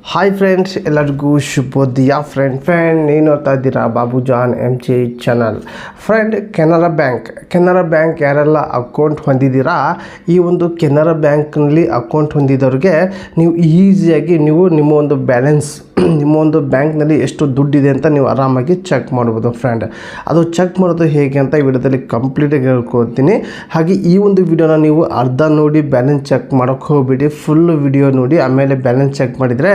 Hi friends, ಎಲ್ಲರಿಗೂ ಶುಭೋದಯ. Friend ನೀವು ನೋಡ್ತಾ ಇದ್ದೀರಾ Babu John MJ channel. Friend, Canara bank ಯಾರೆಲ್ಲ ಅಕೌಂಟ್ ಹೊಂದಿದ್ದೀರಾ, ಈ ಒಂದು ಕೆನರಾ ಬ್ಯಾಂಕ್ನಲ್ಲಿ ಅಕೌಂಟ್ ಹೊಂದಿದವ್ರಿಗೆ ನೀವು ಈಸಿಯಾಗಿ ನಿಮ್ಮ ಒಂದು ಬ್ಯಾಲೆನ್ಸ್, ನಿಮ್ಮ ಒಂದು ಬ್ಯಾಂಕ್ನಲ್ಲಿ ಎಷ್ಟು ದುಡ್ಡಿದೆ ಅಂತ ನೀವು ಆರಾಮಾಗಿ ಚೆಕ್ ಮಾಡ್ಬೋದು. ಫ್ರೆಂಡ್, ಅದು ಚೆಕ್ ಮಾಡೋದು ಹೇಗೆ ಅಂತ ಈ ವಿಡಿಯೋದಲ್ಲಿ ಕಂಪ್ಲೀಟಾಗಿ ಹೇಳ್ಕೊಡ್ತೀನಿ. ಹಾಗೆ ಈ ಒಂದು ವಿಡಿಯೋನ ನೀವು ಅರ್ಧ ನೋಡಿ ಬ್ಯಾಲೆನ್ಸ್ ಚೆಕ್ ಮಾಡೋಕ್ಕೆ ಹೋಗ್ಬಿಡಿ, ಫುಲ್ ವಿಡಿಯೋ ನೋಡಿ ಆಮೇಲೆ ಬ್ಯಾಲೆನ್ಸ್ ಚೆಕ್ ಮಾಡಿದರೆ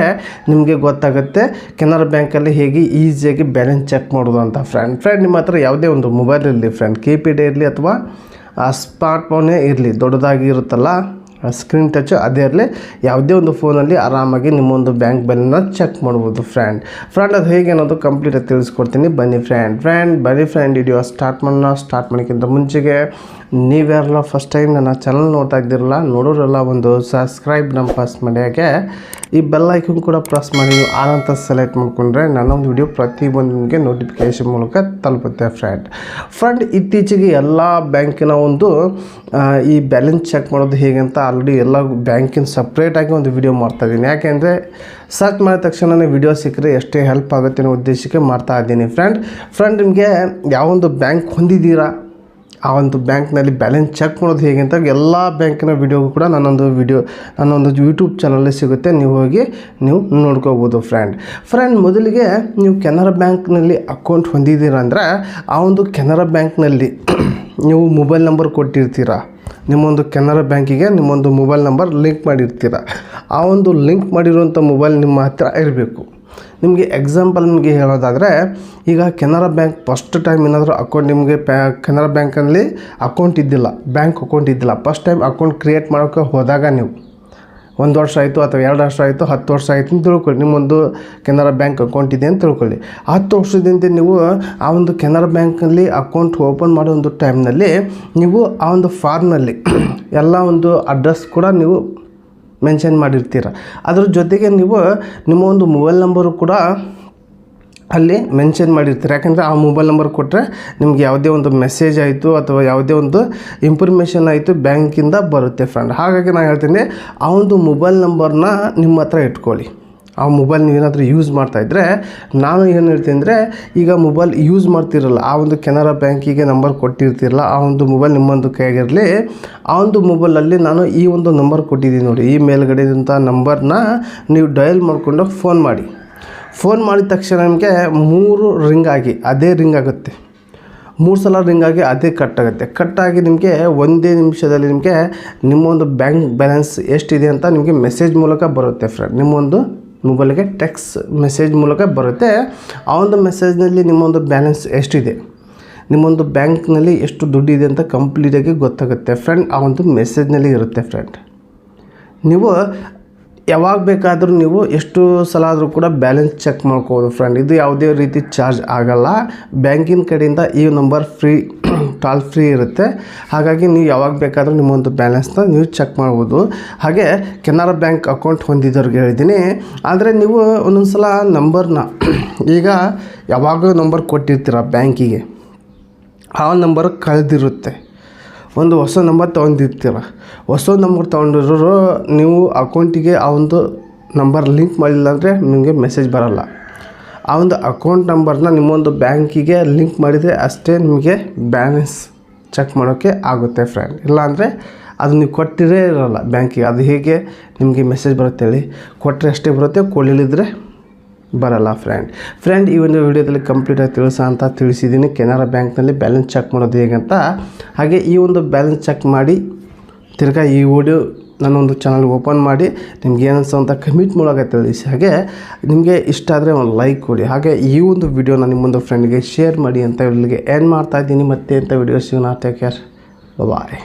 ನಿಮಗೆ ಗೊತ್ತಾಗುತ್ತೆ ಕೆನರಾ ಬ್ಯಾಂಕಲ್ಲಿ ಹೇಗೆ ಈಸಿಯಾಗಿ ಬ್ಯಾಲೆನ್ಸ್ ಚೆಕ್ ಮಾಡೋದು ಅಂತ. ಫ್ರೆಂಡ್ ನಿಮ್ಮ ಹತ್ರ ಯಾವುದೇ ಒಂದು ಮೊಬೈಲ್ ಇರಲಿ ಫ್ರೆಂಡ್, ಕೀಪ್ಯಾಡ್ ಇರಲಿ ಅಥವಾ ಸ್ಮಾರ್ಟ್ ಫೋನೇ ಇರಲಿ, ದೊಡ್ಡದಾಗಿ ಇರುತ್ತಲ್ಲ ಸ್ಕ್ರೀನ್ ಟಚ್, ಅದೇ ಇರಲಿ, ಯಾವುದೇ ಒಂದು ಫೋನಲ್ಲಿ ಆರಾಮಾಗಿ ನಿಮ್ಮೊಂದು ಬ್ಯಾಂಕ್ ಬ್ಯಾಲೆನ್ಸ್ನ ಚೆಕ್ ಮಾಡ್ಬೋದು. ಫ್ರೆಂಡ್ ಅದು ಹೇಗೆ ಅನ್ನೋದು ಕಂಪ್ಲೀಟಾಗಿ ತಿಳಿಸ್ಕೊಡ್ತೀನಿ. ಬನ್ನಿ ಫ್ರೆಂಡ್ ವಿಡಿಯೋ ಸ್ಟಾರ್ಟ್ ಮಾಡೋಕ್ಕಿಂತ ಮುಂಚೆಗೆ ನೀವ್ಯಾರಲ್ಲ ಫಸ್ಟ್ ಟೈಮ್ ನನ್ನ ಚಾನಲ್ ನೋಡ್ತಾ ಇದ್ದಿರಲ್ಲ, ನೋಡೋರೆಲ್ಲ ಒಂದು ಸಬ್ಸ್ಕ್ರೈಬ್ ಪ್ರೆಸ್ ಮಾಡಿ, ಹಾಗೆ ಈ ಬೆಲ್ ಐಕನ್ ಕೂಡ ಪ್ರೆಸ್ ಮಾಡಿ ನೀವು ಆಲ್ ಅಂತ ಸೆಲೆಕ್ಟ್ ಮಾಡಿಕೊಂಡ್ರೆ ನನ್ನೊಂದು ವಿಡಿಯೋ ಪ್ರತಿಯೊಂದು ನಿಮಗೆ ನೋಟಿಫಿಕೇಷನ್ ಮೂಲಕ ತಲುಪುತ್ತೆ. ಫ್ರೆಂಡ್ ಇತ್ತೀಚೆಗೆ ಎಲ್ಲ ಬ್ಯಾಂಕಿನ ಒಂದು ಈ ಬ್ಯಾಲೆನ್ಸ್ ಚೆಕ್ ಮಾಡೋದು ಹೇಗೆ ಅಂತ ಆಲ್ರೆಡಿ ಎಲ್ಲ ಬ್ಯಾಂಕಿನ ಸಪ್ರೇಟಾಗಿ ಒಂದು ವಿಡಿಯೋ ಮಾಡ್ತಾಯಿದ್ದೀನಿ. ಯಾಕೆಂದರೆ ಸರ್ಚ್ ಮಾಡಿದ ತಕ್ಷಣ ವಿಡಿಯೋ ಸಿಕ್ಕರೆ ಎಷ್ಟೇ ಹೆಲ್ಪ್ ಆಗುತ್ತೆ ಅನ್ನೋ ಉದ್ದೇಶಕ್ಕೆ ಮಾಡ್ತಾ ಇದ್ದೀನಿ. ಫ್ರೆಂಡ್ ನಿಮಗೆ ಯಾವೊಂದು ಬ್ಯಾಂಕ್ ಹೊಂದಿದ್ದೀರಾ, ಆ ಒಂದು ಬ್ಯಾಂಕ್ನಲ್ಲಿ ಬ್ಯಾಲೆನ್ಸ್ ಚೆಕ್ ಮಾಡೋದು ಹೇಗೆ ಅಂತ ಎಲ್ಲ ಬ್ಯಾಂಕಿನ ವಿಡಿಯೋಗೂ ಕೂಡ ನನ್ನೊಂದು ಯೂಟ್ಯೂಬ್ ಚಾನಲಲ್ಲಿ ಸಿಗುತ್ತೆ, ನೀವು ಹೋಗಿ ನೋಡ್ಕೋಬೋದು. ಫ್ರೆಂಡ್ ಮೊದಲಿಗೆ ನೀವು ಕೆನರಾ ಬ್ಯಾಂಕ್ನಲ್ಲಿ ಅಕೌಂಟ್ ಹೊಂದಿದ್ದೀರಾ ಅಂದರೆ ಆ ಒಂದು ಕೆನರಾ ಬ್ಯಾಂಕ್ನಲ್ಲಿ ನೀವು ಮೊಬೈಲ್ ನಂಬರ್ ಕೊಟ್ಟಿರ್ತೀರ, ನಿಮ್ಮೊಂದು ಕೆನರಾ ಬ್ಯಾಂಕಿಗೆ ನಿಮ್ಮೊಂದು ಮೊಬೈಲ್ ನಂಬರ್ ಲಿಂಕ್ ಮಾಡಿರ್ತೀರ. ಆ ಒಂದು ಲಿಂಕ್ ಮಾಡಿರುವಂಥ ಮೊಬೈಲ್ ನಿಮ್ಮ ಹತ್ರ ಇರಬೇಕು. ನಿಮಗೆ ಎಕ್ಸಾಂಪಲ್ ನಿಮಗೆ ಹೇಳೋದಾದರೆ, ಈಗ ಕೆನರಾ ಬ್ಯಾಂಕ್ ಫಸ್ಟ್ ಟೈಮ್ ಏನಾದರೂ ಅಕೌಂಟ್ ನಿಮಗೆ ಕೆನರಾ ಬ್ಯಾಂಕಲ್ಲಿ ಬ್ಯಾಂಕ್ ಅಕೌಂಟ್ ಇದ್ದಿಲ್ಲ, ಫಸ್ಟ್ ಟೈಮ್ ಅಕೌಂಟ್ ಕ್ರಿಯೇಟ್ ಮಾಡೋಕ್ಕೆ ಹೋದಾಗ ನೀವು 1 ವರ್ಷ ಆಯಿತು ಅಥವಾ 2 ವರ್ಷ ಆಯಿತು 10 ವರ್ಷ ಆಯಿತು ಅಂತ ತಿಳ್ಕೊಳ್ಳಿ, ನಿಮ್ಮೊಂದು ಕೆನರಾ ಬ್ಯಾಂಕ್ ಅಕೌಂಟ್ ಇದೆ ಅಂತ ತಿಳ್ಕೊಳ್ಳಿ. 10 ವರ್ಷದಿಂದ ನೀವು ಆ ಒಂದು ಕೆನರಾ ಬ್ಯಾಂಕಲ್ಲಿ ಅಕೌಂಟ್ ಓಪನ್ ಮಾಡೋ ಒಂದು ಟೈಮ್ನಲ್ಲಿ ನೀವು ಆ ಒಂದು ಫಾರ್ಮ್ನಲ್ಲಿ ಎಲ್ಲ ಒಂದು ಅಡ್ರೆಸ್ ಕೂಡ ನೀವು ಮೆನ್ಷನ್ ಮಾಡಿರ್ತೀರ. ಅದ್ರ ಜೊತೆಗೆ ನೀವು ನಿಮ್ಮ ಒಂದು ಮೊಬೈಲ್ ನಂಬರು ಕೂಡ ಅಲ್ಲಿ ಮೆನ್ಷನ್ ಮಾಡಿರ್ತೀರ. ಯಾಕಂದರೆ ಆ ಮೊಬೈಲ್ ನಂಬರ್ ಕೊಟ್ಟರೆ ನಿಮ್ಗೆ ಯಾವುದೇ ಒಂದು ಮೆಸೇಜ್ ಆಯಿತು ಅಥವಾ ಯಾವುದೇ ಒಂದು ಇನ್ಫಾರ್ಮೇಷನ್ ಆಯಿತು ಬ್ಯಾಂಕಿಂದ ಬರುತ್ತೆ. ಹಾಗಾಗಿ ನಾನು ಹೇಳ್ತೀನಿ, ಆ ಒಂದು ಮೊಬೈಲ್ ನಂಬರ್ನ ನಿಮ್ಮ ಹತ್ರ ಇಟ್ಕೊಳ್ಳಿ. ಆ ಮೊಬೈಲ್ ನೀವೇನಾದರೂ ಯೂಸ್ ಮಾಡ್ತಾಯಿದ್ರೆ, ನಾನು ಏನು ಹೇಳ್ತೀನಿ ಅಂದರೆ, ಈಗ ಮೊಬೈಲ್ ಯೂಸ್ ಮಾಡ್ತಿರಲ್ಲ, ಆ ಒಂದು ಕೆನರಾ ಬ್ಯಾಂಕಿಗೆ ನಂಬರ್ ಕೊಟ್ಟಿರ್ತಿರಲ್ಲ, ಆ ಒಂದು ಮೊಬೈಲ್ ನಿಮ್ಮೊಂದು ಕೈಯಾಗಿರಲಿ. ಆ ಒಂದು ಮೊಬೈಲಲ್ಲಿ ನಾನು ಈ ಒಂದು ನಂಬರ್ ಕೊಟ್ಟಿದ್ದೀನಿ ನೋಡಿ, ಈ ಮೇಲ್ಗಡೆದಂಥ ನಂಬರ್ನ ನೀವು ಡಯಲ್ ಮಾಡಿಕೊಂಡು ಫೋನ್ ಮಾಡಿದ ತಕ್ಷಣ ನಿಮಗೆ 3 ರಿಂಗ್ ಆಗಿ ಅದೇ ರಿಂಗ್ ಆಗುತ್ತೆ, 3 ಸಲ ರಿಂಗ್ ಆಗಿ ಅದೇ ಕಟ್ಟಾಗಿ ನಿಮಗೆ 1 ನಿಮಿಷದಲ್ಲಿ ನಿಮಗೆ ನಿಮ್ಮೊಂದು ಬ್ಯಾಂಕ್ ಬ್ಯಾಲೆನ್ಸ್ ಎಷ್ಟಿದೆ ಅಂತ ನಿಮಗೆ ಮೆಸೇಜ್ ಮೂಲಕ ಬರುತ್ತೆ. ನಿಮ್ಮೊಂದು ಮೊಬೈಲ್ಗೆ ಟೆಕ್ಸ್ಟ್ ಮೆಸೇಜ್ ಮೂಲಕ ಬರುತ್ತೆ. ಆ ಒಂದು ಮೆಸೇಜ್ನಲ್ಲಿ ನಿಮ್ಮೊಂದು ಬ್ಯಾಲೆನ್ಸ್ ಎಷ್ಟಿದೆ, ನಿಮ್ಮೊಂದು ಬ್ಯಾಂಕ್ನಲ್ಲಿ ಎಷ್ಟು ದುಡ್ಡಿದೆ ಅಂತ ಕಂಪ್ಲೀಟಾಗಿ ಗೊತ್ತಾಗುತ್ತೆ. ಆ ಒಂದು ಮೆಸೇಜ್ನಲ್ಲಿ ಇರುತ್ತೆ. ನೀವು ಯಾವಾಗ ಬೇಕಾದರೂ ನೀವು ಎಷ್ಟು ಸಲ ಆದರೂ ಕೂಡ ಬ್ಯಾಲೆನ್ಸ್ ಚೆಕ್ ಮಾಡ್ಕೋಬೋದು. ಇದು ಯಾವುದೇ ರೀತಿ ಚಾರ್ಜ್ ಆಗಲ್ಲ. ಬ್ಯಾಂಕಿನ ಕಡೆಯಿಂದ ಈ ನಂಬರ್ ಕಾಲ್ ಫ್ರೀ ಇರುತ್ತೆ. ಹಾಗಾಗಿ ನೀವು ಯಾವಾಗ ಬೇಕಾದರೂ ನಿಮ್ಮೊಂದು ಬ್ಯಾಲೆನ್ಸ್ನ ನೀವು ಚೆಕ್ ಮಾಡ್ಬೋದು. ಹಾಗೆ ಕೆನರಾ ಬ್ಯಾಂಕ್ ಅಕೌಂಟ್ ಹೊಂದಿದ್ದವ್ರಿಗೆ ಹೇಳಿದ್ದೀನಿ. ಆದರೆ ನೀವು ಒಂದೊಂದು ಸಲ ನಂಬರ್ನ ಈಗ ಯಾವಾಗ ನಂಬರ್ ಕೊಟ್ಟಿರ್ತೀರ ಬ್ಯಾಂಕಿಗೆ, ಆ ನಂಬರ್ ಕಳೆದಿರುತ್ತೆ, ಒಂದು ಹೊಸ ನಂಬರ್ ತೊಗೊಂಡಿರ್ತೀರ. ಹೊಸ ನಂಬರ್ ತೊಗೊಂಡಿರೋರು ನೀವು ಅಕೌಂಟಿಗೆ ಆ ಒಂದು ನಂಬರ್ ಲಿಂಕ್ ಮಾಡಿಲ್ಲ ಅಂದರೆ ನಿಮಗೆ ಮೆಸೇಜ್ ಬರೋಲ್ಲ. ಆ ಒಂದು ಅಕೌಂಟ್ ನಂಬರ್ನ ನಿಮ್ಮೊಂದು ಬ್ಯಾಂಕಿಗೆ ಲಿಂಕ್ ಮಾಡಿದರೆ ಅಷ್ಟೇ ನಿಮಗೆ ಬ್ಯಾಲೆನ್ಸ್ ಚೆಕ್ ಮಾಡೋಕ್ಕೆ ಆಗುತ್ತೆ. ಇಲ್ಲಾಂದರೆ ಅದು ನೀವು ಕೊಟ್ಟಿರೇ ಇರೋಲ್ಲ ಬ್ಯಾಂಕಿಗೆ, ಅದು ಹೇಗೆ ನಿಮಗೆ ಮೆಸೇಜ್ ಬರುತ್ತೆ ಹೇಳಿ, ಕೊಟ್ಟರೆ ಅಷ್ಟೇ ಬರುತ್ತೆ, ಕೊಡಲಿಲ್ಲದ್ರೆ ಬರಲ್ಲ. ಫ್ರೆಂಡ್ ಈ ಒಂದು ವಿಡಿಯೋದಲ್ಲಿ ಕಂಪ್ಲೀಟಾಗಿ ತಿಳಿಸಿದ್ದೀನಿ ಕೆನರಾ ಬ್ಯಾಂಕ್ನಲ್ಲಿ ಬ್ಯಾಲೆನ್ಸ್ ಚೆಕ್ ಮಾಡೋದು ಹೇಗಂತ. ಹಾಗೆ ಈ ಒಂದು ಬ್ಯಾಲೆನ್ಸ್ ಚೆಕ್ ಮಾಡಿ ತಿರ್ಗಾ ಈ ವಿಡಿಯೋ ನನ್ನೊಂದು ಚಾನಲ್ ಓಪನ್ ಮಾಡಿ ನಿಮ್ಗೆ ಏನಿಸ್ತು ಅಂತ ಕಮೆಂಟ್ ಮೂಲಕ ತಿಳಿಸಿ. ಹಾಗೆ ನಿಮಗೆ ಇಷ್ಟ ಆದರೆ ಒಂದು ಲೈಕ್ ಕೊಡಿ. ಹಾಗೆ ಈ ಒಂದು ವಿಡಿಯೋನ ನಿಮ್ಮೊಂದು ಫ್ರೆಂಡ್ಗೆ ಶೇರ್ ಮಾಡಿ ಅಂತ ಇಲ್ಲಿಗೆ ಎಂಡ್ ಮಾಡ್ತಾಯಿದ್ದೀನಿ. ಮತ್ತೆ ಅಂತ ವಿಡಿಯೋ ಸಿಗೋಣ. ಟೇಕ್ ಕೇರ್, ಬಾಯ್.